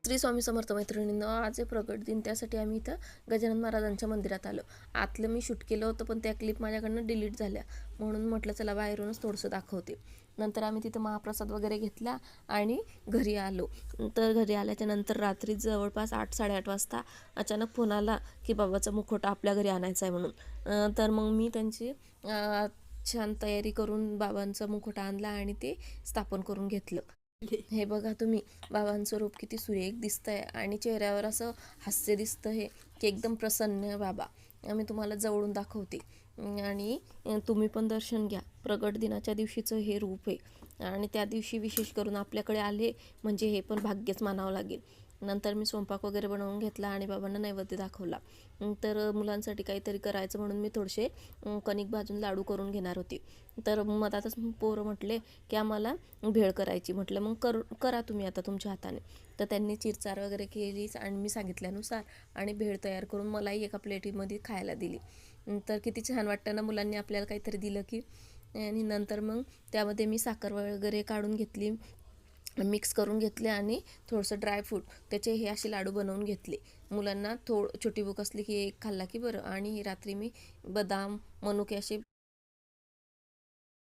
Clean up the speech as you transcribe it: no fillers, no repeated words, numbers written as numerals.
श्री स्वामी समर्थ मैत्रिणींनो, आज आहे प्रगट दिन. त्यासाठी आम्ही इथं गजानन महाराजांच्या मंदिरात आलो. आतलं मी शूट केलं होतं, पण त्या क्लिप माझ्याकडनं डिलीट झाल्या, म्हणून म्हटलं चला बाहेरूनच थोडंसं दाखवते. नंतर आम्ही तिथं महाप्रसाद वगैरे घेतला आणि घरी आलो. तर घरी आल्याच्या नंतर रात्री जवळपास 8-8:30 वाजता अचानक फोन आला की बाबाचा मुखवटा आपल्या घरी आणायचा आहे म्हणून. तर मग मी त्यांची छान तयारी करून बाबांचा मुखवटा आणला आणि ते स्थापन करून घेतलं. हे बघा तुम्ही, बाबांचं रूप किती सुरेख दिसतंय आणि चेहऱ्यावर असं हास्य दिसतं हे की एकदम प्रसन्न बाबा. मी तुम्हाला जवळून दाखवते आणि तुम्ही पण दर्शन घ्या. प्रगट दिनाच्या दिवशीचं हे रूप आहे आणि त्या दिवशी विशेष करून आपल्याकडे आले म्हणजे हे पण भाग्यच मानावं लागेल. नंतर मी स्वयंपाक वगैरे बनवून घेतला आणि बाबांना नैवेद्य दाखवला. तर मुलांसाठी काहीतरी करायचं म्हणून मी थोडेसे कणिक भाजून लाडू करून घेणार होते. तर मधातच पोरं म्हटले की आम्हाला भेळ करायची. म्हटलं मग करा तुम्ही आता तुमच्या हाताने. तर त्यांनी चिरचार वगैरे केलीच आणि मी सांगितल्यानुसार आणि भेळ तयार करून मलाही एका प्लेटीमध्ये खायला दिली. तर किती छान वाटतं ना मुलांनी आपल्याला काहीतरी दिलं की. आणि नंतर मग त्यामध्ये मी साखर वगैरे काढून घेतली, मिक्स करून घेतले आणि थोडंसं ड्रायफ्रूट त्याचे हे असे लाडू बनवून घेतले. मुलांना छोटी भूक असली की एक खाल्ला की बरं. आणि रात्री मी बदाम, मनुके असे